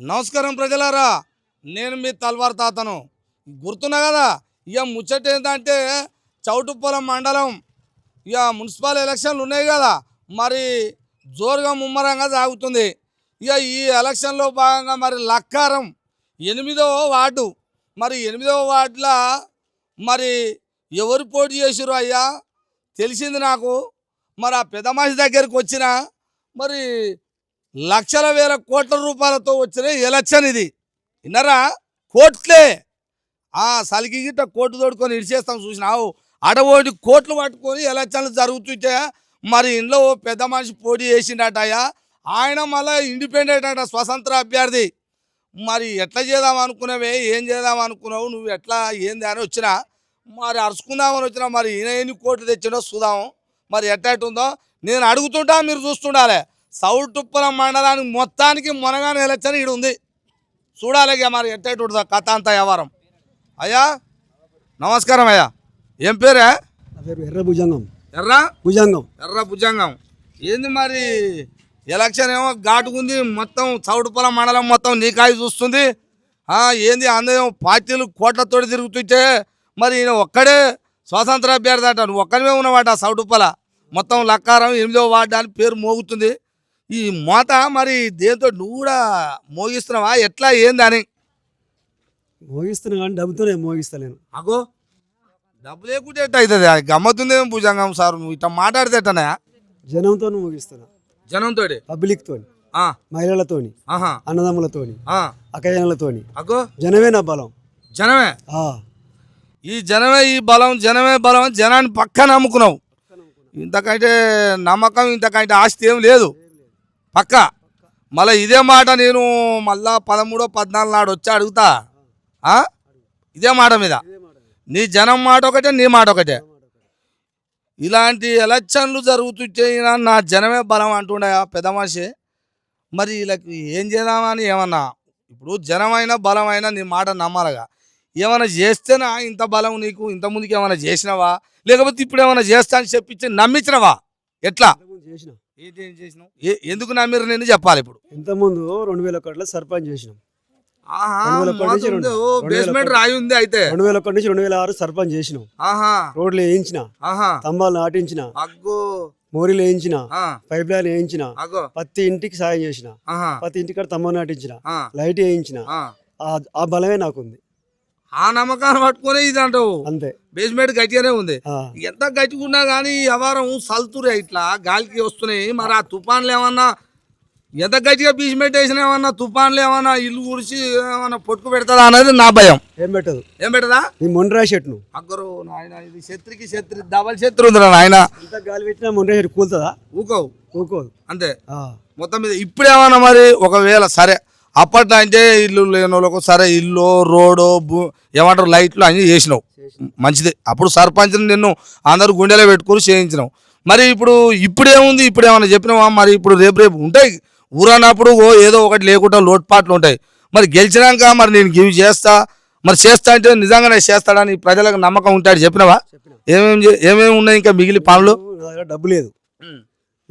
నమస్కారం ప్రజలారా, నేను మీ తల్వార్ తాతను. గుర్తున్నా కదా, ఇక ముచ్చట ఏంటంటే చౌటుప్పల మండలం ఇక మున్సిపల్ ఎలక్షన్లు ఉన్నాయి కదా, మరి జోరుగా ముమ్మరంగా సాగుతుంది. ఇక ఈ ఎలక్షన్లో భాగంగా మరి లక్కారం 8వ వార్డు, మరి 8వ వార్డులో మరి ఎవరు పోటీ చేసిరు అయ్యా తెలిసింది నాకు. మరి ఆ పెద్ద మనిషి దగ్గరికి వచ్చిన మరి లక్షల వేల కోట్ల రూపాయలతో వచ్చిన ఎలక్షన్ ఇది. విన్నరా? కోట్లే. సలికి గిట్ట కోట్లు తోడుకొని ఇడిచేస్తాం చూసినావు. అడవోటి కోట్లు పట్టుకొని ఎలక్షన్లు జరుగుతుంటే మరి ఇంట్లో ఓ పెద్ద మనిషి పోటీ చేసిండటయ్యా. ఆయన మళ్ళీ ఇండిపెండెంట్ అంట, స్వతంత్ర అభ్యర్థి. మరి ఎట్లా చేద్దాం అనుకున్నావే, ఏం చేద్దాం అనుకున్నావు నువ్వు, ఎట్లా ఏంది అని వచ్చినా మరి అరుచుకుందామని వచ్చినా. మరి ఈయన ఎన్ని కోట్లు తెచ్చినో చూద్దాము, మరి ఎట్టుందో నేను అడుగుతుంటా, మీరు చూస్తుండాలి. చౌటుప్పల మండలానికి మొత్తానికి మొనగానే ఎలక్షన్ ఈడు ఉంది, చూడాలి. మరి ఎట్టుంటుందో కథ అంతా వ్యవహారం. అయ్యా నమస్కారం అయ్యా, ఏం పేరే? ఎర్ర భుజంగం. ఎర్ర భుజంగం. ఎర్ర భుజంగం. ఏంది మరి ఎలక్షన్ ఏమో ఘాటుకుంది, మొత్తం చౌటుప్పల మండలం మొత్తం నీకాయి చూస్తుంది. ఏంది అందరం పార్టీలు కోట్లతోటి తిరుగుతుంటే మరి ఈయన ఒక్కడే స్వాతంత్ర అభ్యర్థి అంట, నువ్వు ఒక్కడివే ఉన్నవాట. చౌటుప్పల మొత్తం లక్కారం 8వ వార్డు అని పేరు మోగుతుంది. ఈ మోత మరి దేంతో నువ్వు కూడా మోగిస్తున్నావా, ఎట్లా ఏంది అని? మోగిస్తున్నా కానీ డబ్బుతోనే మోగిస్తలేను. అగో డబ్బు లేకుంటే ఎట్ట అవుతుంది? గమ్మతుందేమో భుజంగం సార్, నువ్వు ఇట్లా మాట్లాడితే ఎట్టనా? జనంతో మోగిస్తున్నా. జనంతో, పబ్లిక్ తోని, మహిళలతోని, అన్నదమ్ములతోని, అక్కజనులతోని. అగో జనమే నా బలం. జనమే ఈ జనమే ఈ బలం, జనమే బలం. జనాన్ని పక్క నమ్ముకున్నావు. ఇంతకంటే నమ్మకం, ఇంతకంటే ఆస్తి ఏం లేదు పక్క. మళ్ళీ ఇదే మాట నేను మళ్ళా 13, 14 నాడు వచ్చి అడుగుతా. ఇదే మాట మీద నీ జనం మాట ఒకటే, నీ మాట ఒకటే. ఇలాంటి ఎలక్షన్లు జరుగుతుంటే నా జనమే బలం అంటుండే పెద్ద మనిషి. మరి వీళ్ళకి ఏం చేద్దామని ఏమన్నా, ఇప్పుడు జనమైన బలమైన నీ మాట నమ్మాలిగా. ఏమైనా చేస్తేనా ఇంత బలం నీకు? ఇంత ముందుకు ఏమైనా చేసినావా, లేకపోతే ఇప్పుడు ఏమైనా చేస్తా అని చెప్పించి నమ్మించినవా, ఎట్లా? ఏం చేసినావు? ఎందుకు నమ్మిరు నేను చెప్పాలి. ఇప్పుడు ఇంతకుముందు 2001లో సర్పంచ్ చేసినాం. బేస్మెంట్ రాయి ఉంది. అయితే 2001 నుంచి 2006 సర్పంచ్ చేసినాం. రోడ్లు వేయించిన, స్తంభాలు నాటించిన, మోరీలు వేయించిన, పైప్ లైన్ వేయించిన, ప్రతి ఇంటికి సాయం చేసిన, ప్రతి ఇంటికి స్తంభం నాటించిన, లైట్ వేయించిన. ఆ బలమే నాకుంది. ఆ నమ్మకాన్ని పట్టుకునే ఇది అంటావు. అంతే. బేస్మెంట్ గట్టిగానే ఉంది. ఎంత గట్టిగున్నా కానీ వ్యవహారం సల్తురే ఇట్లా గాలికి వస్తున్నాయి. మరి ఆ తుఫాన్లు ఏమన్నా ఎంత గట్టిగా బేస్మెంట్ వేసినా ఏమన్నా తుఫాన్లు ఏమన్నా ఇల్లు గురిసి ఏమన్నా పొట్టుకు పెడతా అనేది నా భయం. ఏం పెట్టదు. ఏం పెట్టదా? నీ మొండ్రా చెట్టు అగ్గరు నాయన, ఇది శత్రికి శత్రి డబల్ శత్రు ఉందిరా నాయన. ఎంత గాలి పెట్టినా మొండ్రా చెట్టు కూలుతుందా? ఊకోదు అంతే. మొత్తం మీద ఇప్పుడేమన్నా మరి ఒకవేళ సరే అప్పట్లో అంటే ఇల్లు లేని వాళ్ళకు సరే ఇల్లు, రోడ్డు, ఏమంటారు లైట్లు అన్నీ చేసినావు, మంచిది. అప్పుడు సర్పంచ్ని నిన్ను అందరూ గుండెలో పెట్టుకుని చేయించినావు. మరి ఇప్పుడేముంది? ఇప్పుడు ఏమన్నా చెప్పినావా? మరి ఇప్పుడు రేపు ఉంటాయి ఊరన్నప్పుడు ఏదో ఒకటి లేకుండా లోటుపాట్లు ఉంటాయి. మరి గెలిచినాక మరి నేను ఇవి చేస్తా, మరి చేస్తా అంటే నిజంగానే చేస్తాడని ప్రజలకు నమ్మకం ఉంటాడు చెప్పినావా? ఏమేమి ఉన్నాయి ఇంకా మిగిలి పనులు? డబ్బు లేదు.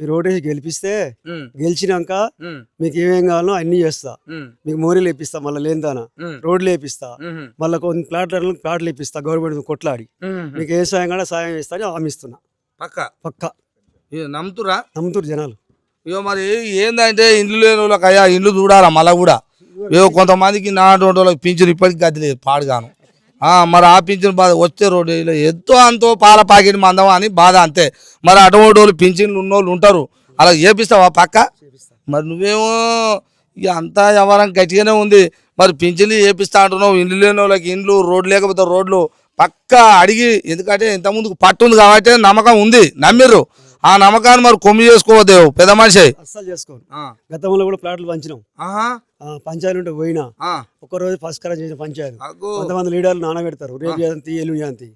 మీరు ఓటేసి గెలిపిస్తే గెలిచినాక మీకు ఏమేం కావాలో అన్ని చేస్తా. మీకు మోరీలు వేపిస్తా, మళ్ళీ లేనిదానా రోడ్లు వేపిస్తా, మళ్ళీ కొన్ని ప్లాట్లు వేపిస్తా. గవర్నమెంట్ కొట్లాడి మీకు ఏ సాయం కూడా సాయం చేస్తా అని హామీస్తున్నా. పక్క నమ్ముతురు జనాలు. ఇక మరి ఏందంటే ఇండ్లు లేని వాళ్ళకి అయ్యా ఇండ్లు చూడాలా. మళ్ళీ కూడా కొంతమందికి నాటువంటి వాళ్ళకి పింఛను ఇప్పటికి గది లేదు, పాడుగాను. మరి ఆ పింఛను బాధ వచ్చే రోడ్డు ఎంతో అంతో పాల ప్యాకెట్ మందం అని బాధ, అంతే. మరి అటువంటి వాళ్ళు పింఛన్లు ఉన్నోళ్ళు ఉంటారు, అలా చేపిస్తావా పక్క? మరి నువ్వేమో ఇక అంతా వ్యవహారం గట్టిగానే ఉంది. మరి పింఛన్లు చేపిస్తా అంటున్నావు, ఇండ్లు లేని వాళ్ళకి ఇండ్లు, రోడ్లు లేకపోతే రోడ్లు పక్క అడిగి. ఎందుకంటే ఇంతకుముందుకు పట్టు ఉంది కాబట్టి నమ్మకం ఉంది, నమ్మిర్రు. ఆ నమ్మకాన్ని మరి కొమ్మి చేసుకోవద్దు పెద్ద మనిషి. అస్సలు చేసుకోను. గతంలో కూడా ప్లాట్లు పంచినాం. పంచాయతీ ఉంటే పోయినా ఒక్కరోజు పరిష్కారం చేసిన పంచాయతీ. కొంతమంది లీడర్లు నానబెడతారు, రేపు జయంతి ఎల్లుండి జయంతి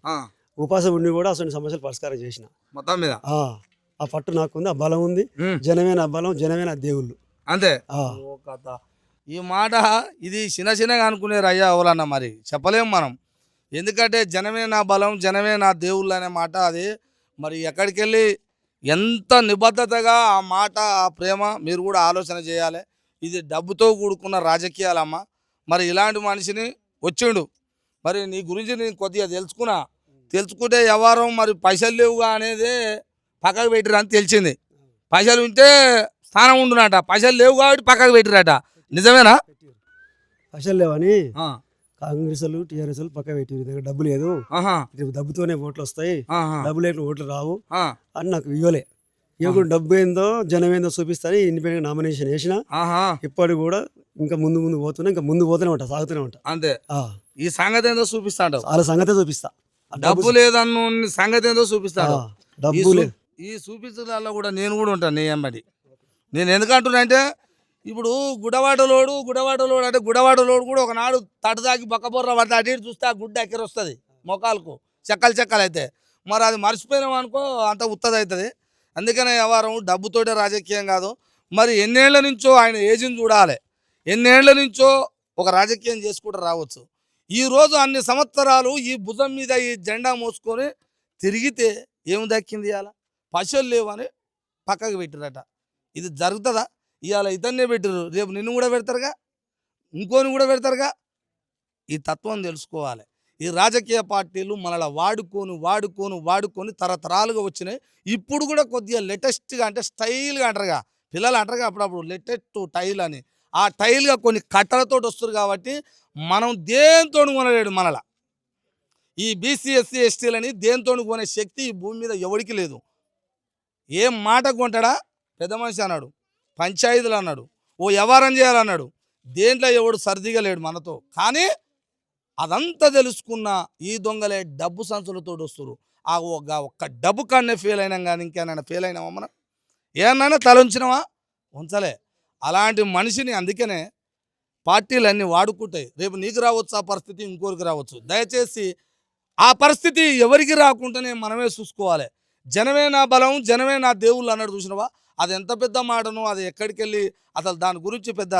ఉపాసం ఉండి కూడా అసలు సమస్యలు పరిష్కారం చేసిన. మొత్తం మీద ఆ పట్టు నాకుంది, ఆ బలం ఉంది. జనమే నా బలం, జనమే నా దేవుళ్ళు. అంతే. ఈ మాట ఇది చిన్నగా అనుకునేరు అయ్యా ఎవరన్నా, మరి చెప్పలేము మనం. ఎందుకంటే జనమే నా బలం, జనమే నా దేవుళ్ళు అనే మాట అది మరి ఎక్కడికి వెళ్ళి ఎంత నిబద్ధతగా ఆ మాట, ఆ ప్రేమ మీరు కూడా ఆలోచన చేయాలి. ఇది డబ్బుతో కూడుకున్న రాజకీయాలమ్మ. మరి ఇలాంటి మనిషిని వచ్చిండు. మరి నీ గురించి నేను కొద్దిగా తెలుసుకుంటే వ్యవహారం మరి పైసలు లేవుగా అనేది పక్కకు పెట్టిరు అని తెలిసింది. పైసలు ఉంటే స్థానం ఉండునట, పైసలు లేవు కాబట్టి పక్కకు పెట్టిరట. నిజమేనా? పైసలు లేవని ఆ, కాంగ్రెస్ వాళ్ళు టీఆర్ఎస్ వాళ్ళు పక్క పెట్టి దగ్గర డబ్బు లేదు, ఆహా, ఇది డబ్బుతోనే ఓట్లు వస్తాయి, ఆహా, డబ్బు లేకుండా ఓట్లు రావు ఆ, అని నాకు ఇవ్వకుండా డబ్బు ఏందో జనం ఏందో చూపిస్తాను ఇండిపెండెంట్ నామినేషన్ వేసిన. ఆహా, ఇప్పటికి కూడా ఇంకా ముందు పోతున్నా, ఇంకా ముందు పోతూనే ఉంటా, సాగుతూనే ఉంటా. అంతే. ఈ సంగతి ఏందో చూపిస్తాడు. వాళ్ళ సంగతే చూపిస్తా. డబ్బు లేదన్న సంగతి ఏందో చూపిస్తాడు. డబ్బు లేదు. ఈ చూపించడాల్లో కూడా నేను కూడా ఉంటాను నీ ఎంబడి. నేను ఎందుకంటున్నా అంటే ఇప్పుడు గుడవాడలోడు అంటే గుడవాడలోడు కూడా ఒకనాడు తటదాకి బొక్కబొర్ర పడితే అటు ఇటు చూస్తే ఆ గుడ్డ ఎక్కర వస్తుంది మొఖాలకు చెక్కలు అయితే. మరి అది మర్చిపోయినాం అనుకో అంత ఉత్తది అవుతుంది. అందుకనే వ్యవహారం డబ్బుతోటే రాజకీయం కాదు. మరి ఎన్నేళ్ల నుంచో ఆయన ఏజ్ని చూడాలి, ఎన్నేళ్ల నుంచో ఒక రాజకీయం చేసుకుంటూ రావచ్చు. ఈరోజు అన్ని సంవత్సరాలు ఈ భుజం మీద ఈ జెండా మోసుకొని తిరిగితే ఏమి దక్కింది? ఇవాళ పశువులు లేవని పక్కకు పెట్టిరట. ఇది జరుగుతుందా? ఇవాళ ఇతన్నే పెట్టిరు, రేపు నిన్ను కూడా పెడతారుగా, ఇంకోని కూడా పెడతారుగా. ఈ తత్వం తెలుసుకోవాలి. ఈ రాజకీయ పార్టీలు మనలా వాడుకొని తరతరాలుగా వచ్చినాయి. ఇప్పుడు కూడా కొద్దిగా లేటెస్ట్గా అంటే స్టైల్గా అంటారుగా, పిల్లలు అంటారుగా అప్పుడప్పుడు లేటెస్ట్ టైల్ అని. ఆ టైల్గా కొన్ని కట్టలతో వస్తారు కాబట్టి మనం దేంతో కొనలేడు. మనలా ఈ బీసీ ఎస్సీ ఎస్టీలని దేంతో కొనే శక్తి ఈ భూమి మీద ఎవరికి లేదు. ఏం మాట కొంటాడా? పెద్ద మనిషి అన్నాడు, పంచాయతీలు అన్నాడు, ఓ వ్యవహారం చేయాలన్నాడు. దేంట్లో ఎవడు సర్దిగా లేడు మనతో. కానీ అదంతా తెలుసుకున్న ఈ దొంగలే డబ్బు సంచులతో వస్తారు. ఆ ఒక్క డబ్బు కన్నే ఫెయిల్ అయినాం. కానీ ఇంకేమైనా ఫెయిల్ అయినామా? మనం ఏమన్నా తలంచినావా? ఉంచలే. అలాంటి మనిషిని అందుకనే పార్టీలు అన్నీ వాడుకుంటాయి. రేపు నీకు రావచ్చు ఆ పరిస్థితి, ఇంకోరికి రావచ్చు. దయచేసి ఆ పరిస్థితి ఎవరికి రాకుండానే మనమే చూసుకోవాలి. జనమే నా బలం, జనమే నా దేవుళ్ళు అన్నాడు చూసినవా? అది ఎంత పెద్ద మాటను, అది ఎక్కడికి వెళ్ళి అసలు దాని గురించి పెద్ద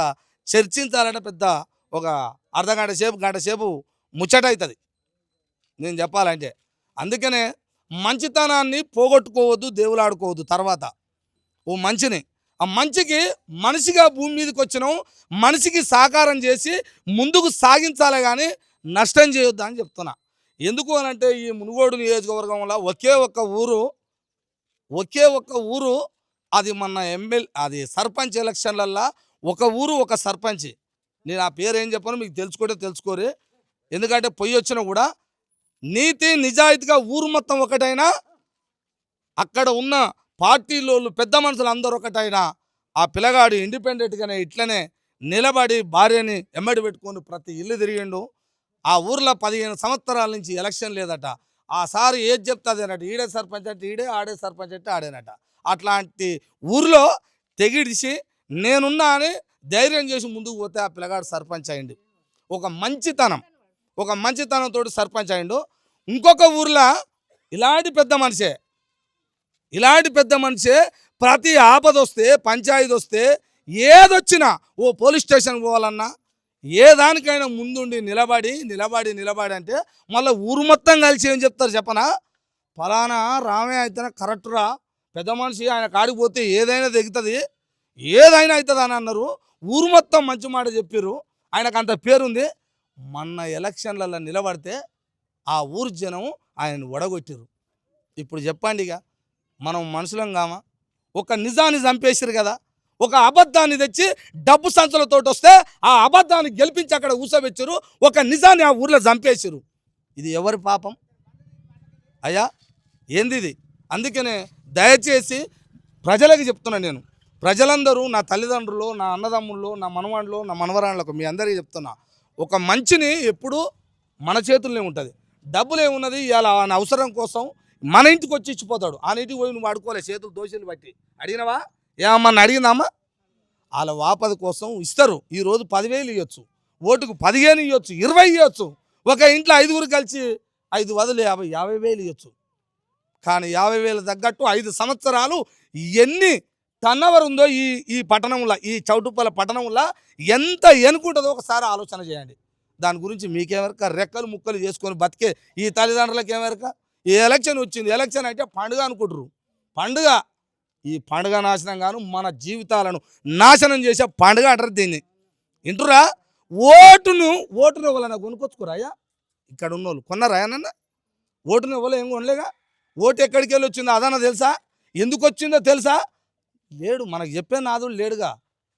చర్చించాలంటే పెద్ద ఒక గంట సేపు ముచ్చట అవుతుంది నేను చెప్పాలంటే. అందుకనే మంచితనాన్ని పోగొట్టుకోవద్దు, దేవులాడుకోవద్దు. తర్వాత ఓ మంచిని, ఆ మంచికి మనిషిగా భూమి మీదకి వచ్చినాం, మనిషికి సాకారం చేసి ముందుకు సాగించాలి కానీ నష్టం చేయొద్దు అని చెప్తున్నా. ఎందుకు అనంటే ఈ మునుగోడు నియోజకవర్గంలో ఒకే ఒక్క ఊరు అది మన అది సర్పంచ్ ఎలక్షన్లల్లో ఒక ఊరు ఒక సర్పంచ్. నేను ఆ పేరు ఏం చెప్పాను మీకు తెలుసుకోరే. ఎందుకంటే పొయ్యి వచ్చినా కూడా నీతి నిజాయితీగా ఊరు మొత్తం ఒకటైనా, అక్కడ ఉన్న పార్టీలోళ్ళు పెద్ద మనుషులు అందరూ ఒకటైనా, ఆ పిల్లగాడు ఇండిపెండెంట్గానే ఇట్లనే నిలబడి భార్యని ఎమ్మడి పెట్టుకొని ప్రతి ఇల్లు తిరిగిండు. ఆ ఊర్లో 15 సంవత్సరాల నుంచి ఎలక్షన్ లేదట. ఆ సారి ఏది చెప్తుంది అన్నట్టు, ఈడే సర్పంచ్ అంటే ఈడే, ఆడే సర్పంచ్ అంటే ఆడేనట. అట్లాంటి ఊర్లో తెగిడిచి నేనున్నా అని ధైర్యం చేసి ముందుకు పోతే ఆ పిల్లగాడు సర్పంచ్ అయ్యిండు. ఒక మంచితనంతో సర్పంచ్ అయ్యిండు. ఇంకొక ఊర్లో ఇలాంటి పెద్ద మనిషే ప్రతి ఆపద వస్తే, పంచాయతీ వస్తే, ఏదొచ్చినా ఓ పోలీస్ స్టేషన్ పోవాలన్నా ఏ దానికైనా ముందుండి నిలబడి అంటే మళ్ళీ ఊరు మొత్తం కలిసి ఏం చెప్తారు చెప్పనా? ఫలానా రామే అయితేనే కరెక్టురా, పెద్ద మనిషి, ఆయన కాడికి పోతే ఏదైనా దిగుతుంది, ఏదైనా అవుతుంది అని అన్నారు. ఊరు మొత్తం మంచి మాట చెప్పారు. ఆయనకు అంత పేరుంది. మొన్న ఎలక్షన్లలో నిలబడితే ఆ ఊరు జనం ఆయనను ఒడగొట్టారు. ఇప్పుడు చెప్పండి, ఇక మనం మనుషులం కామా? ఒక నిజాన్ని చంపేసారు కదా, ఒక అబద్ధాన్ని తెచ్చి డబ్బు సంచులతో వస్తే ఆ అబద్ధాన్ని గెలిపించి అక్కడ ఊసబెచ్చారు, ఒక నిజాన్ని ఆ ఊర్లో చంపేసారు. ఇది ఎవరి పాపం అయ్యా? ఏంది ఇది? అందుకనే దయచేసి ప్రజలకు చెప్తున్నా, నేను ప్రజలందరూ, నా తల్లిదండ్రులు, నా అన్నదమ్ముళ్ళు, నా మనవాళ్ళు, నా మనవరాళ్ళకు, మీ అందరికీ చెప్తున్నా, ఒక మంచిని ఎప్పుడు మన చేతుల్లోనే ఉంటుంది. డబ్బులు ఏమున్నది, ఇవాళ ఆయన అవసరం కోసం మన ఇంటికి వచ్చి ఇచ్చిపోతాడు. ఆ ఇంటికి పోయి నువ్వు అడుకోలే, చేతులు దోశలు బట్టి అడిగినవా? ఏమన్నా అడిగిందమ్మా? వాళ్ళ ఆపద కోసం ఇస్తారు. ఈరోజు 10,000 ఇవ్వచ్చు, ఓటుకు 15 ఇవ్వచ్చు, 20 ఇవ్వచ్చు. ఒక ఇంట్లో 5గురు కలిసి 5 వదిలి 50,000 ఇవ్వచ్చు. కానీ 50,000 తగ్గట్టు 5 సంవత్సరాలు ఎన్ని టర్నోవర్ ఉందో ఈ పట్టణంలో, ఈ చౌటుప్పల పట్టణంలో ఎంత ఎనుకుంటుందో ఒకసారి ఆలోచన చేయండి. దాని గురించి మీకేమెరక? రెక్కలు ముక్కలు చేసుకొని బతికే ఈ తల్లిదండ్రులకు ఏమెరక? ఈ ఎలక్షన్ వచ్చింది, ఎలక్షన్ అంటే పండుగ అనుకుంటారు. పండుగ ఈ పండుగ నాశనం గాను మన జీవితాలను నాశనం చేసే పండుగ అంటారు దీన్ని. వింటురా? ఓటును ఎవరైనా కొనుక్కొచ్చుకోరాయా? ఇక్కడ ఉన్నోళ్ళు కొన్నారాయా నన్న? ఓటును ఎవరు ఏం కొనలేగా. ఓటు ఎక్కడికి వెళ్ళి వచ్చిందో అదన్నా తెలుసా? ఎందుకు వచ్చిందో తెలుసా? లేడు, మనకు చెప్పే నాదుడు లేడుగా.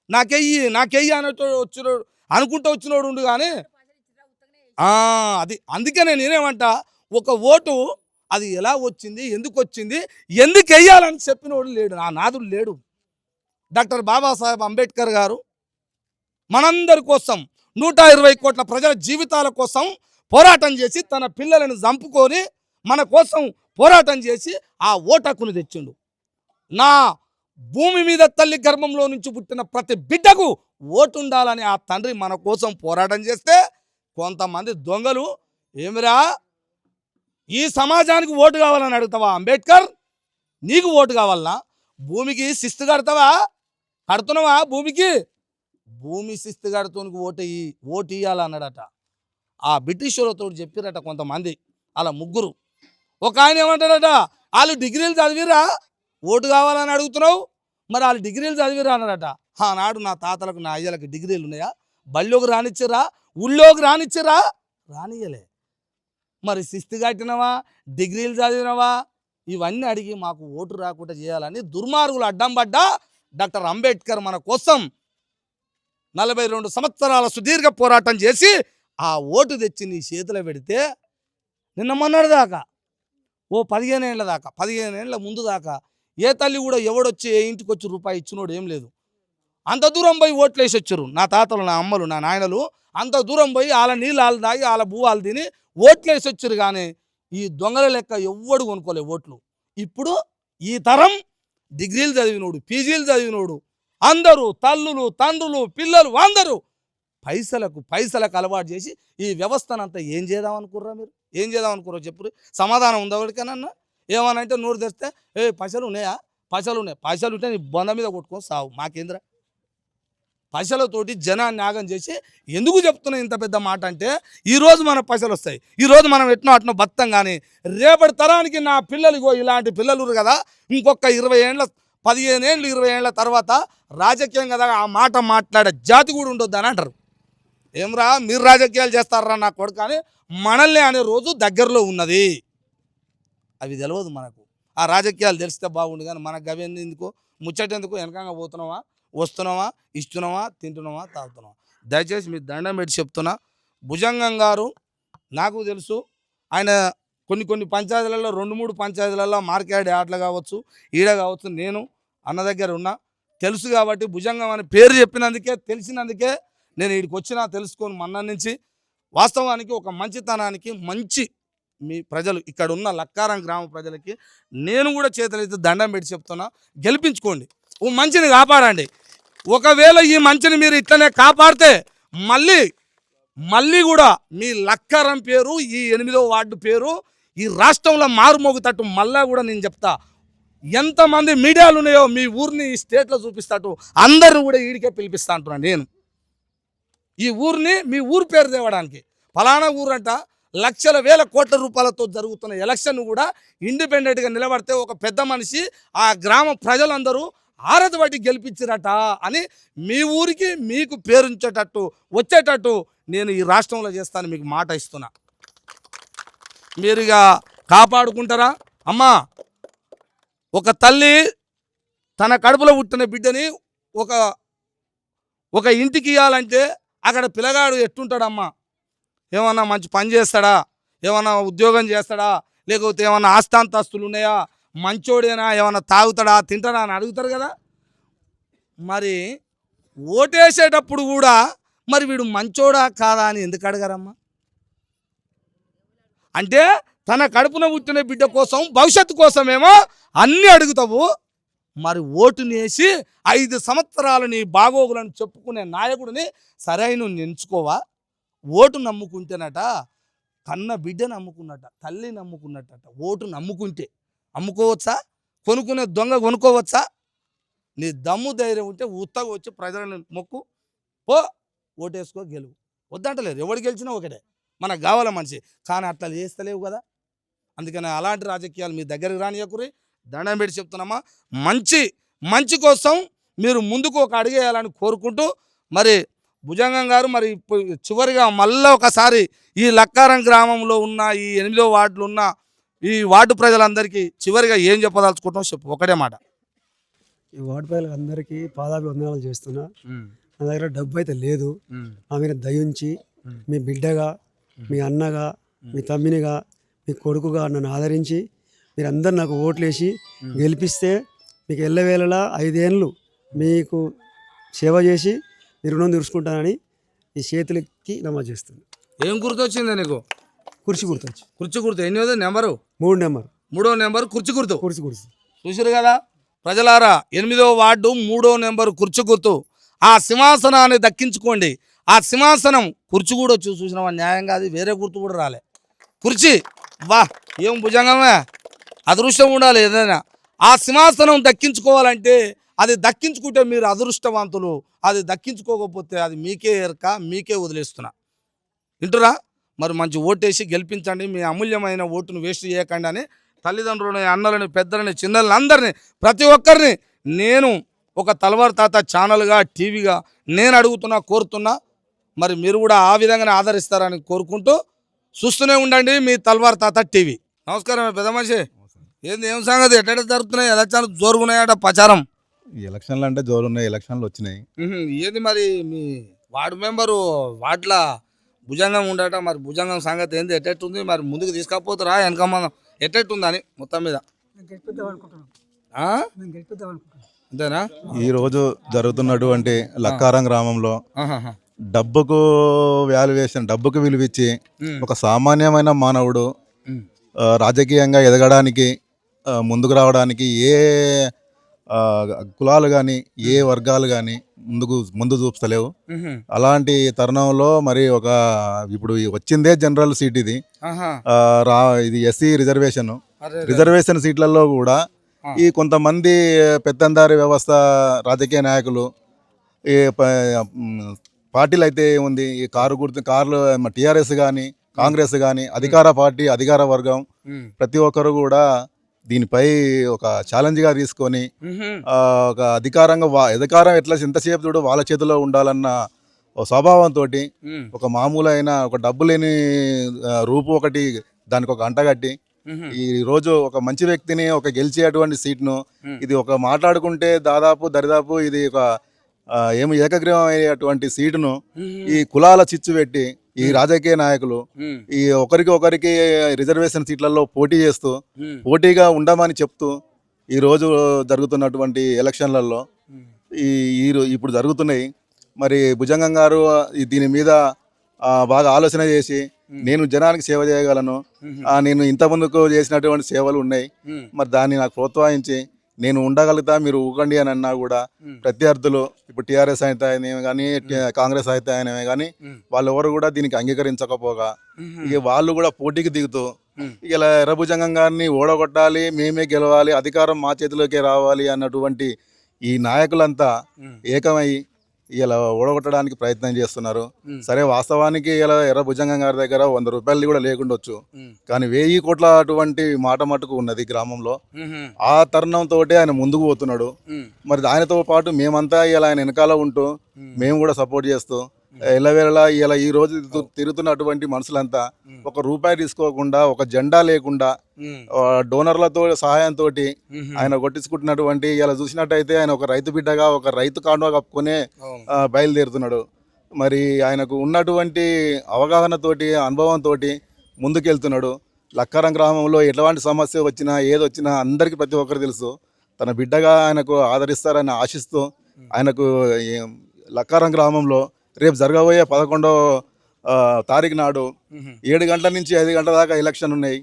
నాకెయ్యి అన్నట్టు వచ్చినోడు అనుకుంటూ వచ్చినోడు ఉండు కానీ అది అందుకే నేనేమంటా, ఒక ఓటు అది ఎలా వచ్చింది, ఎందుకు వచ్చింది, ఎందుకు వెయ్యాలని చెప్పినోడు లేడు, నా నాదుడు లేడు. డాక్టర్ బాబాసాహెబ్ అంబేద్కర్ గారు మనందరి కోసం 120 కోట్ల ప్రజల జీవితాల కోసం పోరాటం చేసి తన పిల్లలను చంపుకొని మన కోసం పోరాటం చేసి ఆ ఓటకును తెచ్చిండు. నా భూమి మీద తల్లి గర్భంలో నుంచి పుట్టిన ప్రతి బిడ్డకు ఓటు ఉండాలని ఆ తండ్రి మన కోసం పోరాటం చేస్తే కొంతమంది దొంగలు ఏమిరా ఈ సమాజానికి ఓటు కావాలని అడుగుతావా అంబేద్కర్? నీకు ఓటు కావాలనా? భూమికి శిస్తు కడతావా? కడుతున్నావా భూమికి? భూమి శిస్తు కడుతూనికి ఓటు ఇయ్యాలన్నాడట. ఆ బ్రిటిష్ వాళ్ళతో చెప్పిరట కొంతమంది, అలా ముగ్గురు. ఒక ఆయన ఏమంటాడట, వాళ్ళు డిగ్రీలు చదివిరా ఓటు కావాలని అడుగుతున్నావు, మరి వాళ్ళు డిగ్రీలు చదివిరా అన్నారట. ఆనాడు నా తాతలకు నా అయ్యలకు డిగ్రీలు ఉన్నాయా? బళ్ళోకి రానిచ్చిరా? ఊళ్ళోకి రానిచ్చిరా? రానియలే. మరి శిస్తు కట్టినవా, డిగ్రీలు చదివినవా, ఇవన్నీ అడిగి మాకు ఓటు రాకుండా చేయాలని దుర్మార్గులు అడ్డం పడ్డా డాక్టర్ అంబేద్కర్ మన కోసం 42 సంవత్సరాల సుదీర్ఘ పోరాటం చేసి ఆ ఓటు తెచ్చి నీ చేతిలో పెడితే నిన్న మొన్నటి దాకా 15 ఏళ్ళ దాకా 15 ఏళ్ళ ముందు దాకా ఏ తల్లి కూడా ఎవడొచ్చి ఏ ఇంటికి వచ్చి రూపాయి ఇచ్చినోడు ఏం లేదు. అంత దూరం పోయి ఓట్లు వేసి వచ్చారు నా తాతలు, నా అమ్మలు, నా నాయనలు. అంత దూరం పోయి వాళ్ళ నీళ్ళు వాళ్ళు తాగి వాళ్ళ భూవాలు తిని ఓట్లు వేసి వచ్చారు. కానీ ఈ దొంగల లెక్క ఎవ్వడు కొనుక్కోలే ఓట్లు. ఇప్పుడు ఈ తరం డిగ్రీలు చదివినోడు, పీజీలు చదివినోడు అందరూ తల్లులు, తండ్రులు, పిల్లలు అందరూ పైసలకు అలవాటు చేసి ఈ వ్యవస్థనంతా ఏం చేద్దాం అనుకుర్రా? మీరు ఏం చేద్దాం అనుకుర్రో చెప్పు. సమాధానం ఉందా ఎవరికైనా? ఏమనంటే నోరు తెరిస్తే పైసలు ఉన్నాయా? పైసలు ఉన్నాయి. పైసలు ఉంటే నీ బొంద మీద కొట్టుకొని సావు, మాకేంద్ర. పైసలతోటి జనాన్ని యాగం చేసి ఎందుకు చెప్తున్నా ఇంత పెద్ద మాట అంటే, ఈరోజు మన పైసలు వస్తాయి, ఈరోజు మనం ఎట్నో అట్నో బతాం. కానీ రేపటి తరానికి నా పిల్లలు ఇలాంటి పిల్లలు కదా, ఇంకొక 20 ఏళ్ళ 15 ఏళ్ళు 20 ఏళ్ళ తర్వాత రాజకీయం కదా ఆ మాట మాట్లాడే జాతి కూడా ఉండొద్దు అని అంటారు. ఏమ్రా మీరు రాజకీయాలు చేస్తారా నా కొడుకు అని మనల్ని అనే రోజు దగ్గరలో ఉన్నది. అవి తెలియదు మనకు. ఆ రాజకీయాలు తెలిస్తే బాగుండు కానీ మనకు గవి ఎందుకు, ముచ్చటెందుకు? వెనకంగా పోతున్నావా, వస్తున్నావా, ఇస్తున్నావా, తింటున్నావా, తాగుతున్నావా? దయచేసి మీ దండం పెట్టి చెప్తున్నా, భుజంగం గారు నాకు తెలుసు. ఆయన కొన్ని పంచాయతీలలో 2-3 పంచాయతీలలో మార్కెట్ యార్డ్లు కావచ్చు, ఈడ కావచ్చు, నేను అన్న దగ్గర ఉన్నా తెలుసు. కాబట్టి భుజంగం అని పేరు చెప్పినందుకే, తెలిసినందుకే నేను వీడికి వచ్చినా తెలుసుకొని మన్న నుంచి. వాస్తవానికి ఒక మంచితనానికి మంచి మీ ప్రజలు ఇక్కడ ఉన్న లక్కారం గ్రామ ప్రజలకి నేను కూడా చేతులైతే దండం పెట్టి చెప్తున్నా, గెలిపించుకోండి, ఓ మంచిని కాపాడండి. ఒకవేళ ఈ మంచిని మీరు ఇట్లనే కాపాడితే మళ్ళీ కూడా మీ లక్కారం పేరు, ఈ 8వ వార్డు పేరు ఈ రాష్ట్రంలో మారుమోగుతట్టు మళ్ళా కూడా నేను చెప్తా. ఎంతమంది మీడియాలు ఉన్నాయో మీ ఊరిని ఈ స్టేట్లో చూపిస్తాటు అందరిని కూడా ఈడికే పిలిపిస్తా అంటున్నాను నేను. ఈ ఊరిని మీ ఊరు పేరు తేవడానికి ఫలానా ఊరంట లక్షల వేల కోట్ల రూపాయలతో జరుగుతున్న ఎలక్షన్ కూడా ఇండిపెండెంట్గా నిలబడితే ఒక పెద్ద మనిషి ఆ గ్రామ ప్రజలందరూ ఆరతి బట్టి గెలిపించారట అని మీ ఊరికి మీకు పేరుంచేటట్టు వచ్చేటట్టు నేను ఈ రాష్ట్రంలో చేస్తాను, మీకు మాట ఇస్తున్నా. మీరుగా కాపాడుకుంటారా? అమ్మా, ఒక తల్లి తన కడుపులో పుట్టిన బిడ్డని ఒక ఇంటికి ఇవ్వాలంటే అక్కడ పిల్లగాడు ఎట్టుంటాడమ్మా? ఏమన్నా మంచి పని చేస్తాడా, ఏమన్నా ఉద్యోగం చేస్తాడా, లేకపోతే ఏమన్నా ఆస్తాంతస్తులు ఉన్నాయా, మంచోడేనా, ఏమన్నా తాగుతాడా, తింటాడా అని అడుగుతారు కదా. మరి ఓటేసేటప్పుడు కూడా మరి వీడు మంచోడా కాదా అని ఎందుకు అడగారమ్మా? అంటే తన కడుపున పుట్టిన బిడ్డ కోసం, భవిష్యత్తు కోసమేమో అన్నీ అడుగుతావు. మరి ఓటుని వేసి 5 సంవత్సరాలు నీ బాగోగులను చెప్పుకునే నాయకుడిని సరైన ఎంచుకోవా? ఓటు నమ్ముకుంటేనట కన్న బిడ్డ నమ్ముకున్నట, తల్లి నమ్ముకున్నట్ట. ఓటు నమ్ముకుంటే అమ్ముకోవచ్చా? కొనుక్కునే దొంగ కొనుక్కోవచ్చా? నీ దమ్ము ధైర్యం ఉంటే ఉత్తగా వచ్చి ప్రజలను మొక్కు పో, ఓటేసుకో, గెలువు. వద్దంటలేరు, ఎవడు గెలిచినా ఒకటే, మనకు కావాల మనిషి. కానీ అట్లా చేస్తలేవు కదా. అందుకని అలాంటి రాజకీయాలు మీ దగ్గరికి రానియకురి. దండం పెట్టి చెప్తున్నామా, మంచి కోసం మీరు ముందుకు ఒక అడుగు వేయాలని కోరుకుంటూ మరి భుజంగం గారు మరి చివరిగా మళ్ళీ ఒకసారి ఈ లక్కారం గ్రామంలో ఉన్న ఈ 8వ వార్డులో ఉన్న ఈ వార్డు ప్రజలందరికీ చివరిగా ఏం చెప్పదలుచుకుంటాం చెప్పు, ఒకటే మాట. ఈ వార్డు ప్రజలకు అందరికీ పాదాభివందనాలు చేస్తున్నా. నా దగ్గర డబ్బు అయితే లేదు. నా మీద దయించి మీ బిడ్డగా, మీ అన్నగా, మీ తమ్మినిగా, మీ కొడుకుగా నన్ను ఆదరించి మీరందరూ నాకు ఓట్లేసి గెలిపిస్తే మీకు ఎల్లవేళలా 5 ఏళ్ళు మీకు సేవ చేసి మీ రుణం తీర్చుకుంటానని ఈ చేతులకి నమోదు చేస్తుంది. ఏం గుర్తొచ్చింది నీకు? కుర్చీ గుర్తొచ్చు. కుర్చీ గుర్తు ఎన్నోదో నెంబరు? 3 నెంబర్. 3వ నెంబర్ కుర్చీ గుర్తు. కుర్చీ గుర్తు చూసారు కదా ప్రజలారా, 8వ వార్డు 3వ నెంబరు కుర్చీ గుర్తు. ఆ సింహాసనాన్ని దక్కించుకోండి. ఆ సింహాసనం కుర్చీ కూడా చూసినావా, న్యాయంగా అది వేరే గుర్తు కూడా రాలే. కుర్చీ వా ఏం భుజంగమే, అదృష్టం ఉండాలి ఏదైనా. ఆ సింహాసనం దక్కించుకోవాలంటే అది దక్కించుకుంటే మీరు అదృష్టవంతులు, అది దక్కించుకోకపోతే అది మీకే ఎరక, మీకే వదిలేస్తున్నా. వింటురా? మరి మంచి ఓటేసి గెలిపించండి. మీ అమూల్యమైన ఓటును వేస్ట్ చేయకండి అని తల్లిదండ్రులని, అన్నలని, పెద్దలని, చిన్నలని అందరినీ ప్రతి ఒక్కరిని నేను ఒక తలవారు తాత ఛానల్గా, టీవీగా నేను అడుగుతున్నా, కోరుతున్నా. మరి మీరు కూడా ఆ విధంగానే ఆదరిస్తారని కోరుకుంటూ చూస్తూనే ఉండండి మీ తలవారు తాత టీవీ. నమస్కారం పెద్ద మనిషి. ఏంది ఏం సంగతి, ఎట్ట జరుగుతున్నాయి? ఎలక్షన్లు జోరుగున్నాయట ప్రచారం. ఎలక్షన్లు అంటే జోరున్నాయి, ఎలక్షన్లు వచ్చినాయి. ఏది మరి మీ వార్డు మెంబరు వార్డుల భుజంగం ఉండట, మరి భుజంగం సంగతి ఏంది, ఎట్టెట్టుంది? మరి ముందుకు తీసుకపోతారా వెనక మనం ఎట్టెట్టుందని మొత్తం మీద? ఆ? అంతేనా? ఈ రోజు జరుగుతున్నటువంటి లక్కారం గ్రామంలో ఆహాహా. డబ్బుకు వాల్యుయేషన్, డబ్బుకు విలువిచ్చి ఒక సామాన్యమైన మానవుడు రాజకీయంగా ఎదగడానికి, ముందుకు రావడానికి ఏ కులాలు కానీ, ఏ వర్గాలు కానీ ముందు చూపుతలేవు. అలాంటి తరుణంలో మరి ఇప్పుడు వచ్చిందే జనరల్ సీట్ ఇది. ఇది ఎస్సీ రిజర్వేషన్ సీట్లలో కూడా ఈ కొంతమంది పెత్తందారి వ్యవస్థ రాజకీయ నాయకులు, ఈ పార్టీలు అయితే ఉంది, ఈ కార్లు టీఆర్ఎస్ కానీ, కాంగ్రెస్ కానీ, అధికార పార్టీ, అధికార వర్గం ప్రతి ఒక్కరు కూడా దీనిపై ఒక ఛాలెంజ్గా తీసుకొని ఒక అధికారం ఎట్లా ఎంతసేపు చూడు వాళ్ళ చేతిలో ఉండాలన్న ఒక స్వభావంతో ఒక మామూలు అయిన ఒక డబ్బు లేని రూపు ఒకటి దానికి ఒక అంటగట్టి ఈ రోజు ఒక మంచి వ్యక్తిని ఒక గెలిచేటువంటి సీట్ను ఇది ఒక మాట్లాడుకుంటే దరిదాపు ఇది ఒక ఏకగ్రీవం అయ్యేటువంటి సీటును ఈ కులాల చిచ్చు పెట్టి ఈ రాజకీయ నాయకులు ఈ ఒకరికి రిజర్వేషన్ సీట్లలో పోటీ చేస్తూ పోటీగా ఉండమని చెప్తూ ఈ రోజు జరుగుతున్నటువంటి ఎలక్షన్లలో ఇప్పుడు జరుగుతున్నాయి. మరి భుజంగం గారు దీని మీద బాగా ఆలోచన చేసి నేను జనానికి సేవ చేయగలను, నేను ఇంత ముందుకు చేసినటువంటి సేవలు ఉన్నాయి, మరి దాన్ని నాకు ప్రోత్సహించి నేను ఉండగలుగుతా, మీరు ఊకండి అని అన్నా కూడా ప్రత్యర్థులు ఇప్పుడు టీఆర్ఎస్ అయితే కానీ, కాంగ్రెస్ అయితే అయినవి కానీ వాళ్ళు ఎవరు కూడా దీనికి అంగీకరించకపోగా ఇక వాళ్ళు కూడా పోటీకి దిగుతూ ఇలా ఎర్రభుజంగం గారిని ఓడగొట్టాలి, మేమే గెలవాలి, అధికారం మా చేతిలోకే రావాలి అన్నటువంటి ఈ నాయకులంతా ఏకమై ఇలా ఓడగొట్టడానికి ప్రయత్నం చేస్తున్నారు. సరే, వాస్తవానికి ఇలా ఎర్రభుజంగం గారి దగ్గర 100 రూపాయలు కూడా లేకుండొచ్చు, కానీ 1000 కోట్ల అటువంటి మాట మటుకు ఉన్నది గ్రామంలో. ఆ తరుణంతో ఆయన ముందుకు పోతున్నాడు. మరి ఆయనతో పాటు మేమంతా ఇలా ఆయన వెనకాల ఉంటూ మేము కూడా సపోర్ట్ చేస్తూ ఎల్లవేళలా ఇలా ఈ రోజు తిరుగుతున్నటువంటి మనుషులంతా 1 రూపాయి తీసుకోకుండా, ఒక జెండా లేకుండా డోనర్లతో సహాయంతో ఆయన కొట్టించుకుంటున్నటువంటి ఇలా చూసినట్టయితే ఆయన ఒక రైతు బిడ్డగా, ఒక రైతు కాండువా కప్పుకొనే బయలుదేరుతున్నాడు. మరి ఆయనకు ఉన్నటువంటి అవగాహనతోటి, అనుభవంతో ముందుకెళ్తున్నాడు. లక్కారం గ్రామంలో ఎట్లాంటి సమస్య వచ్చినా, ఏదొచ్చినా అందరికీ ప్రతి ఒక్కరు తెలుసు. తన బిడ్డగా ఆయనకు ఆదరిస్తారని ఆశిస్తూ ఆయనకు లక్కారం గ్రామంలో రేపు జరగబోయే 11వ తారీఖు నాడు 7 గంటల నుంచి 5 గంటల దాకా ఎలక్షన్ ఉన్నాయి.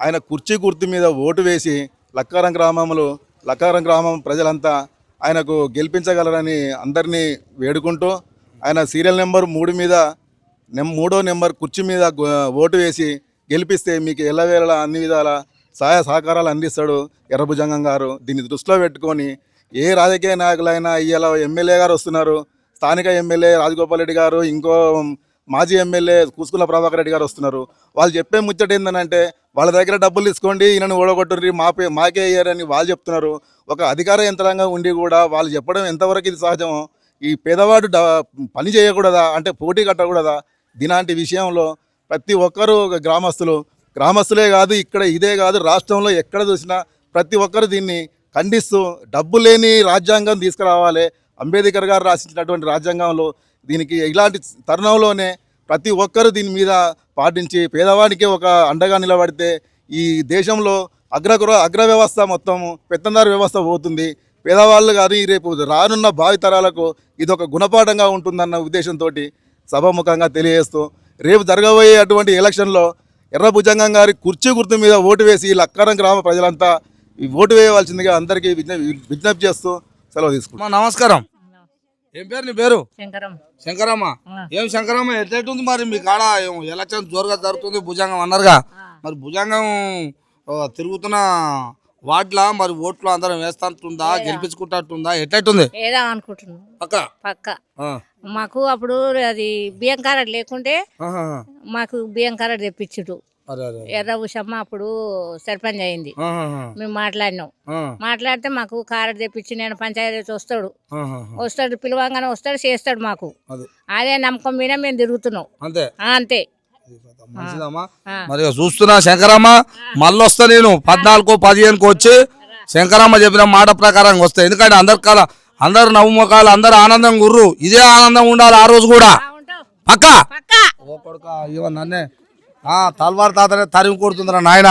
ఆయన కుర్చీ గుర్తు మీద ఓటు వేసి లక్కారం గ్రామం ప్రజలంతా ఆయనకు గెలిపించగలరని అందరినీ వేడుకుంటూ ఆయన సీరియల్ నెంబర్ 3 మీద 3వ నెంబర్ కుర్చీ మీద ఓటు వేసి గెలిపిస్తే మీకు ఎల్లవేళలా అన్ని విధాల సహాయ సహకారాలు అందిస్తాడు ఎర్రభుజంగం గారు. దీన్ని దృష్టిలో పెట్టుకొని ఏ రాజకీయ నాయకులైనా ఇలా ఎమ్మెల్యే గారు వస్తున్నారు, స్థానిక ఎమ్మెల్యే రాజగోపాల్ రెడ్డి గారు, ఇంకో మాజీ ఎమ్మెల్యే కూసుకుల ప్రభాకర్ రెడ్డి గారు వస్తున్నారు. వాళ్ళు చెప్పే ముచ్చట ఏంటంటే వాళ్ళ దగ్గర డబ్బులు తీసుకోండి, ఈయనను ఓడగొట్టుర్రి, మాకే అయ్యారని వాళ్ళు చెప్తున్నారు. ఒక అధికార యంత్రాంగం ఉండి కూడా వాళ్ళు చెప్పడం ఎంతవరకు ఇది సహజమో, ఈ పేదవాడు పని చేయకూడదా అంటే పోటీ కట్టకూడదా? ఇలాంటి విషయంలో ప్రతి ఒక్కరూ గ్రామస్తులే కాదు, ఇక్కడ ఇదే కాదు, రాష్ట్రంలో ఎక్కడ చూసినా ప్రతి ఒక్కరు దీన్ని ఖండిస్తూ డబ్బు లేని రాజ్యాంగం తీసుకురావాలి. అంబేద్కర్ గారు రాసించినటువంటి రాజ్యాంగంలో దీనికి ఇలాంటి తరుణంలోనే ప్రతి ఒక్కరు దీని మీద పాటించి పేదవాడికి ఒక అండగా నిలబడితే ఈ దేశంలో అగ్ర వ్యవస్థ మొత్తం పెత్తందారు వ్యవస్థ పోతుంది. పేదవాళ్ళు కానీ రేపు రానున్న భావితరాలకు ఇది ఒక గుణపాఠంగా ఉంటుందన్న ఉద్దేశంతో సభాముఖంగా తెలియజేస్తూ రేపు జరగబోయే అటువంటి ఎలక్షన్లో ఎర్రభుజంగం గారి కుర్చీ గుర్తు మీద ఓటు వేసి లక్కారం గ్రామ ప్రజలంతా ఈ ఓటు వేయవలసిందిగా అందరికీ విజ్ఞప్తి చేస్తూ సెలవు తీసుకుంటాం. నమస్కారం. ఏం పేరు నీ పేరు? శంకరమ్మ. ఆ. ఏం శంకరమ్మ ఎట్లెట్టుంది మరి మీ కాడ ఎలక్షన్ జోరుగా జరుగుతుంది, భుజంగం అన్నారుగా, మరి భుజంగం తిరుగుతున్న వాటిలా మరి ఓట్లు అందరం వేస్తుందా, గెలిపించుకుంటుందా, ఎట్లెట్టుంది? ఏదా అనుకుంటున్నాం పక్క ఆ. మాకు అప్పుడు అది బియ్యం కారట్ లేకుంటే ఆహా. మాకు బియ్యం కారట్ తెప్పించుడు. అరే అరే. ఎర్ర ఉషమ్మ అప్పుడు సర్పంచ్ అయింది. ఆహాహా. మేము మాట్లాడినాం. ఆ. మాట్లాడితే మాకు కారట్ తెప్పించి నేను పంచాయతీ వస్తాడు, ఆహాహా. పిలవంగానే వస్తాడు, చేస్తాడు మాకు. అది అదే నమ్మకం మీద మేము తిరుగుతున్నాం. అంతే అంతే. మంచిదమ్మా. ఆ. మరి చూస్తున్నా శంకరమ్మ, మళ్ళీ వస్తా నేను 14-15కు వచ్చి శంకరమ్మ చెప్పిన మాట ప్రకారంగా వస్తా. ఎందుకంటే అందరు నవ్వుముఖాలు, అందరు ఆనందం గుర్రు, ఇదే ఆనందం ఉండాలి ఆ రోజు కూడా. పక్క ఓ కొడుక ఇవ నన్నే తల్వార్ తాతనే తరిమి కొడుతుందిరా నాయన.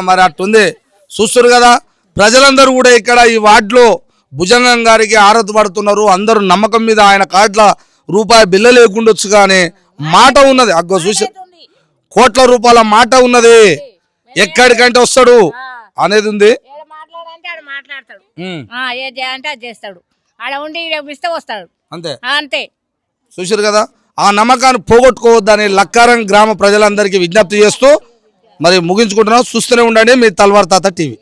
మరి అట్టుంది చూస్తున్నారు కదా ప్రజలందరూ కూడా ఇక్కడ ఈ వార్డులో భుజంగం గారికి ఆరతి పడుతున్నారు. అందరూ నమ్మకం మీద ఆయన కార్డుల రూపాయి బిల్ల లేకుండొచ్చు కానీ మాట ఉన్నది. అగ్గో చూసి కోట్ల రూపాయల మాట ఉన్నది. ఎక్కడికంటే వస్తాడు అనేది ఉంది. మాట్లాడంటే ఆడ మాట్లాడతాడు, ఉమ్. ఏది చేయాలంటే అది చేస్తాడు. ఆడ ఉండి ఇస్తే వస్తాడు. అంతే. అంతే. చూసారు కదా, ఆ నమ్మకాన్ని పోగొట్టుకోవద్దని లక్కారం గ్రామ ప్రజలందరికీ విజ్ఞప్తి చేస్తూ మరి ముగించుకుంటున్నాం. చూస్తూనే ఉండండి మీ తల్వార్ తాత టీవీ.